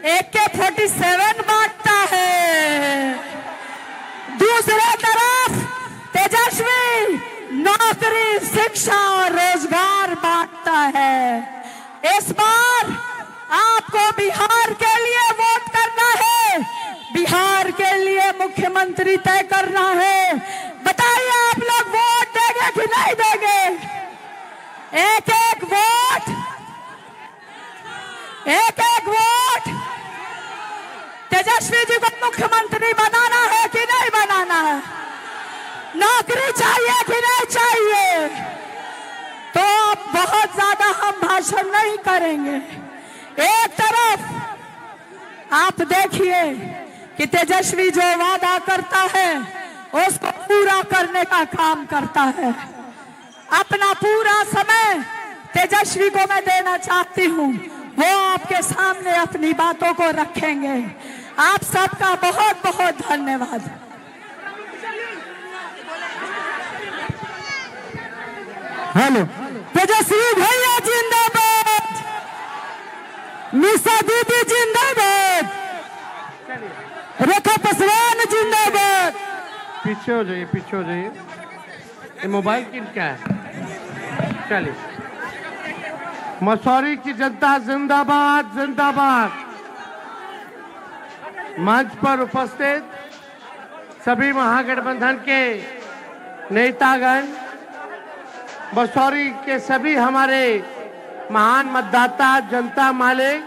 AK-47 बांटता है, दूसरे तरफ तेजस्वी नौकरी, शिक्षा और रोजगार बांटता है। इस बार आपको बिहार के लिए वोट करना है, बिहार के लिए मुख्यमंत्री तय करना है। बताइए आप लोग वोट देंगे कि नहीं देंगे? एक एक वोट, एक एक वोट तेजस्वी जी को मुख्यमंत्री बनाना है कि नहीं बनाना है? नौकरी चाहिए कि नहीं चाहिए? तो अब बहुत ज्यादा हम भाषण नहीं करेंगे। एक तरफ आप देखिए कि तेजस्वी जो वादा करता है उसको पूरा करने का काम करता है। अपना पूरा समय तेजस्वी को मैं देना चाहती हूँ, वो आपके सामने अपनी बातों को रखेंगे। आप सबका बहुत बहुत धन्यवाद। हेलो, तेजस्वी भैया जिंदाबाद, निशा दीदी जिंदाबाद, रेखा पासवान जिंदाबाद। पीछे हो जाइए, पीछे हो जाइए। ये मोबाइल किनका है? चलिए। मसूरी की जनता जिंदाबाद, जिंदाबाद। मंच पर उपस्थित सभी महागठबंधन के नेतागण, मसूरी के सभी हमारे महान मतदाता, जनता मालिक,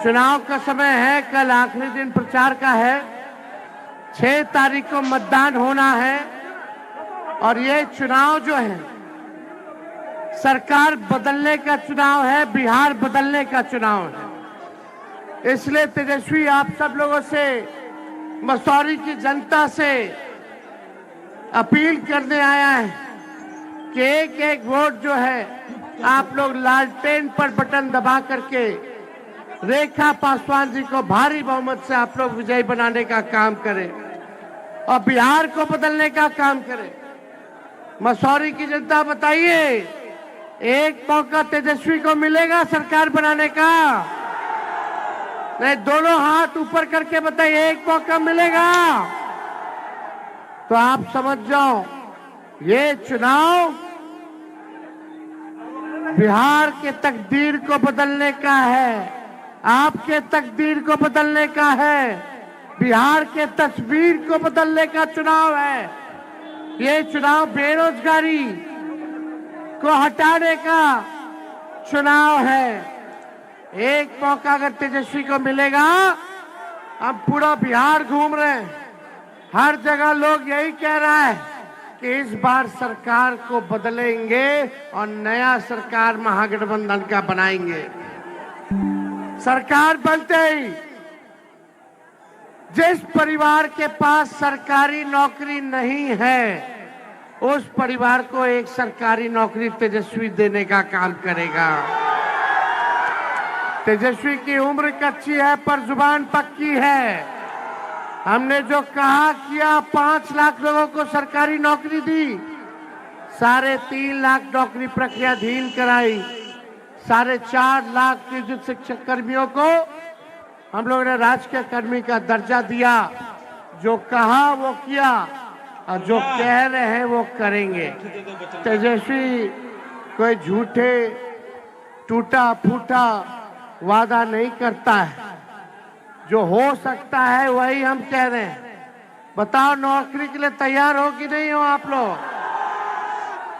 चुनाव का समय है, कल आखिरी दिन प्रचार का है, 6 तारीख को मतदान होना है और ये चुनाव जो है सरकार बदलने का चुनाव है, बिहार बदलने का चुनाव है। इसलिए तेजस्वी आप सब लोगों से, मसूरी की जनता से अपील करने आया है कि एक एक वोट जो है आप लोग लालटेन पर बटन दबा करके रेखा पासवान जी को भारी बहुमत से आप लोग विजयी बनाने का काम करें और बिहार को बदलने का काम करें। मसूरी की जनता बताइए, एक मौका तेजस्वी को मिलेगा सरकार बनाने का? नहीं, दोनों हाथ ऊपर करके बताइए, एक मौका मिलेगा? तो आप समझ जाओ, ये चुनाव बिहार के तकदीर को बदलने का है, आपके तकदीर को बदलने का है, बिहार के तस्वीर को बदलने का चुनाव है। ये चुनाव बेरोजगारी को हटाने का चुनाव है। एक मौका अगर तेजस्वी को मिलेगा, हम पूरा बिहार घूम रहे हैं, हर जगह लोग यही कह रहा है कि इस बार सरकार को बदलेंगे और नया सरकार महागठबंधन का बनाएंगे। सरकार बनते ही जिस परिवार के पास सरकारी नौकरी नहीं है, उस परिवार को एक सरकारी नौकरी तेजस्वी देने का काम करेगा। तेजस्वी की उम्र कच्ची है पर जुबान पक्की है। हमने जो कहा किया, 5 लाख लोगों को सरकारी नौकरी दी, 3.5 लाख नौकरी प्रक्रियाधीन कराई, 4.5 लाख नियोजित शिक्षक कर्मियों को हम लोगों ने राजकीय कर्मी का दर्जा दिया। जो कहा वो किया और जो कह रहे हैं वो करेंगे। तेजस्वी कोई झूठे टूटा फूटा वादा नहीं करता है, जो हो सकता है वही हम कह रहे हैं। बताओ, नौकरी के लिए तैयार हो कि नहीं हो आप लोग?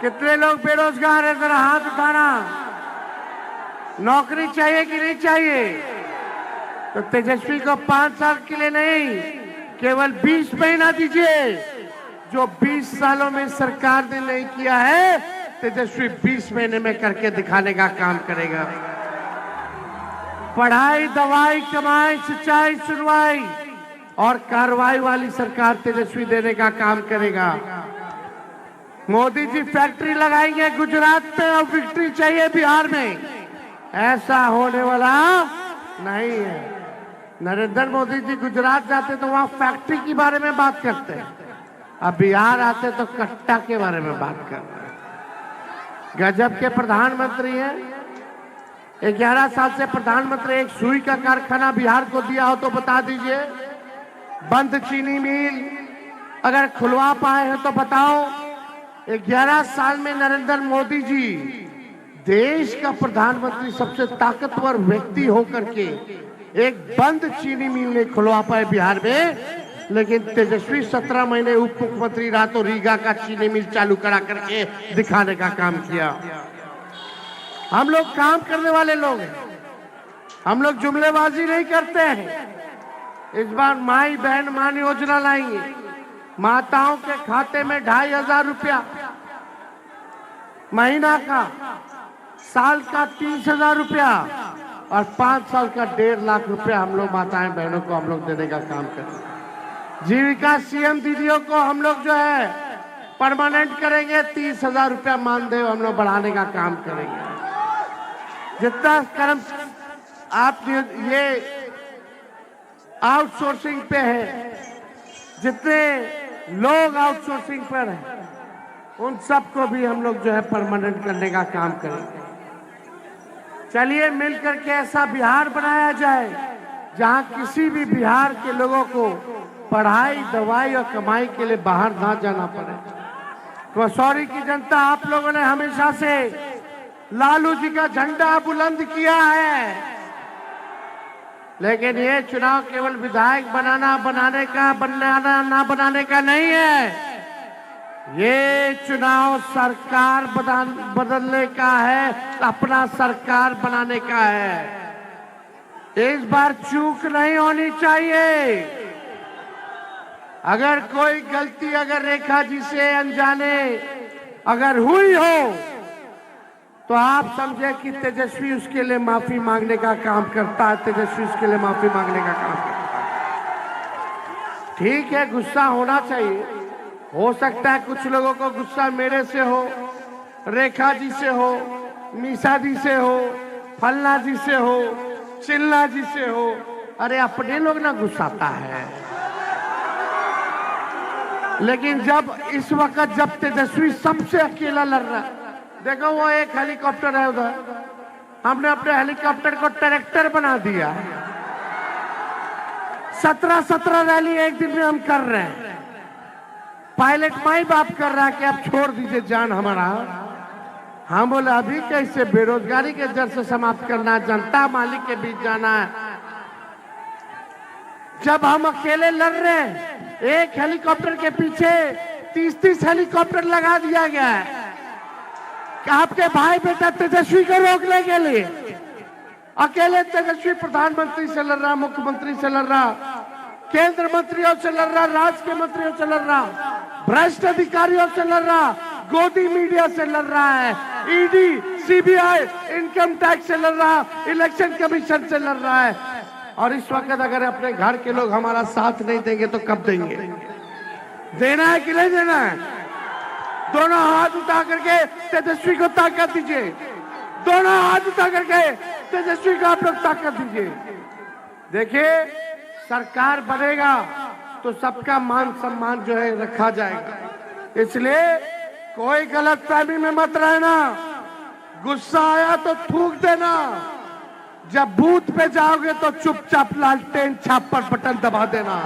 कितने लोग बेरोजगार हैं, जरा हाथ उठाना। नौकरी चाहिए कि नहीं चाहिए? तो तेजस्वी को 5 साल के लिए नहीं, केवल 20 महीना दीजिए। जो 20 सालों में सरकार ने नहीं किया है, तेजस्वी 20 महीने में करके दिखाने का काम करेगा। पढ़ाई, दवाई, कमाई, सिंचाई, सुनवाई और कार्रवाई वाली सरकार तेजस्वी देने का काम करेगा। मोदी जी फैक्ट्री लगाएंगे गुजरात में और विक्ट्री चाहिए बिहार में, ऐसा होने वाला नहीं है। नरेंद्र मोदी जी गुजरात जाते तो वहां फैक्ट्री के बारे में बात करते हैं, अब बिहार आते तो कट्टा के बारे में बात करते हैं। गजब के प्रधानमंत्री हैं। 11 साल से प्रधानमंत्री एक सुई का कारखाना बिहार को दिया हो तो बता दीजिए। बंद चीनी मिल अगर खुलवा पाए हैं तो बताओ। 11 साल में नरेंद्र मोदी जी देश का प्रधानमंत्री सबसे ताकतवर व्यक्ति होकर के एक बंद चीनी मिल नहीं खुलवा पाए बिहार में, लेकिन तेजस्वी 17 महीने उप मुख्यमंत्री रहा तो रीगा का चीनी मिल चालू करा करके दिखाने का काम किया। हम लोग काम करने वाले लोग हैं, हम लोग जुमलेबाजी नहीं करते हैं। इस बार माई बहन मान योजना लाएंगे, माताओं के खाते में 2500 रुपया महीना का, साल का 30,000 रुपया और 5 साल का 1.5 लाख रुपया हम लोग माताएं बहनों को हम लोग देने का काम करें। जीविका सीएम दीदियों को हम लोग जो है परमानेंट करेंगे, 30,000 रुपया मानदेय हम लोग बढ़ाने का काम करेंगे। जितना कर्म आप ये आउटसोर्सिंग पे है, जितने लोग आउटसोर्सिंग पर हैं, उन सबको भी हम लोग जो है परमानेंट करने का काम करेंगे। चलिए मिलकर के ऐसा बिहार बनाया जाए जहां किसी भी बिहार के लोगों को पढ़ाई, दवाई और कमाई के लिए बाहर ना जाना पड़े। कसौरी की जनता, आप लोगों ने हमेशा से लालू जी का झंडा बुलंद किया है, लेकिन ये चुनाव केवल विधायक बनाने का नहीं है। ये चुनाव सरकार बदलने का है, अपना सरकार बनाने का है। इस बार चूक नहीं होनी चाहिए। अगर कोई गलती अगर रेखा जी से अनजाने अगर हुई हो तो आप समझे कि तेजस्वी उसके लिए माफी मांगने का काम करता है, तेजस्वी उसके लिए माफी मांगने का काम करता है। ठीक है, गुस्सा होना चाहिए। हो सकता है कुछ लोगों को गुस्सा मेरे से हो, रेखा जी से हो, मीसा जी से हो, फलना जी से हो, चिल्ला जी से हो। अरे अपने लोग ना गुस्साता है, लेकिन जब इस वक्त जब तेजस्वी सबसे अकेला लड़ रहा, देखो वो एक हेलीकॉप्टर है उधर, हमने अपने हेलीकॉप्टर को ट्रैक्टर बना दिया। 17 रैली एक दिन में हम कर रहे हैं। पायलट माई बाप कर रहा है कि अब छोड़ दीजिए जान हमारा। हम बोले अभी कैसे, बेरोजगारी के जड़ से समाप्त करना, जनता मालिक के बीच जाना है। जब हम अकेले लड़ रहे हैं, एक हेलीकॉप्टर के पीछे 30 हेलीकॉप्टर लगा दिया गया है कि आपके भाई बेटा तेजस्वी को रोकने के लिए। अकेले तेजस्वी प्रधानमंत्री से लड़ रहा, मुख्यमंत्री से लड़ रहा, केंद्र मंत्रियों से लड़ रहा, राज्य के मंत्रियों से लड़ रहा, भ्रष्ट अधिकारियों से लड़ रहा, गोदी मीडिया से लड़ रहा है, ईडी, सीबीआई, इनकम टैक्स से लड़ रहा, इलेक्शन कमीशन से लड़ रहा है। और इस वक्त अगर अपने घर के लोग हमारा साथ नहीं देंगे तो कब देंगे? देना है कि नहीं देना है? दोनों हाथ उठा करके तेजस्वी को ताकत दीजिए। दोनों हाथ उठा करके तेजस्वी को आप लोग ताकत दीजिए। देखिए, सरकार बनेगा तो सबका मान सम्मान जो है रखा जाएगा। इसलिए कोई गलत फहमी में मत रहना। गुस्सा आया तो थूक देना। जब बूथ पे जाओगे तो चुपचाप लालटेन छाप पर बटन दबा देना।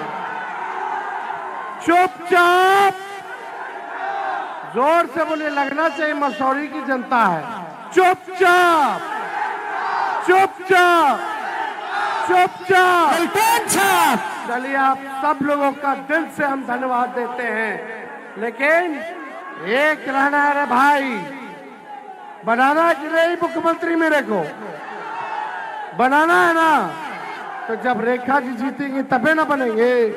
चुपचाप, जोर से बोले, लगना चाहिए मसौरी की जनता है। चुपचाप चुपचाप चुपचाप लालटेन छाप। चलिए, आप सब लोगों का दिल से हम धन्यवाद देते हैं। लेकिन एक रहना है रे भाई, बनाना कि नहीं मुख्यमंत्री मेरे को? बनाना है ना? तो जब रेखा जी जीतेंगे तबे ना बनेंगे।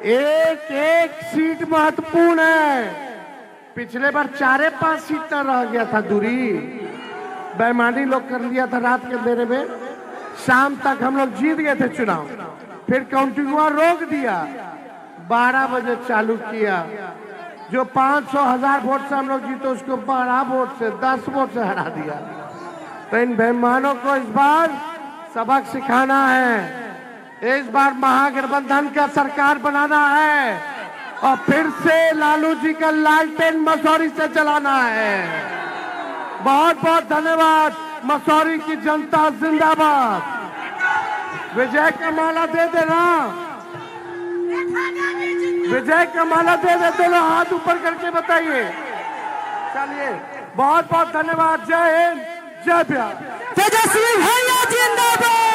एक एक सीट महत्वपूर्ण है। पिछले बार 4-5 सीट ना रह गया था दूरी, बेईमानी लोग कर लिया था रात के अंधेरे में। शाम तक हम लोग जीत गए थे चुनाव, फिर काउंटिंग हुआ, रोक दिया, 12 बजे चालू किया। जो 500,000 वोट से हम लोग जीते उसको 12 वोट से, 10 वोट से हरा दिया। तो इन बेईमानों को इस बार सबक सिखाना है। इस बार महागठबंधन का सरकार बनाना है और फिर से लालू जी का लालटेन मसौरी से चलाना है। बहुत बहुत धन्यवाद। मसौरी की जनता जिंदाबाद। विजय का माला दे देना, विजय का माला दे दे, दोनों हाथ ऊपर करके बताइए। चलिए, बहुत बहुत धन्यवाद। जय हिंद, जय बिहार। तेजस्वी भैया जिंदाबाद।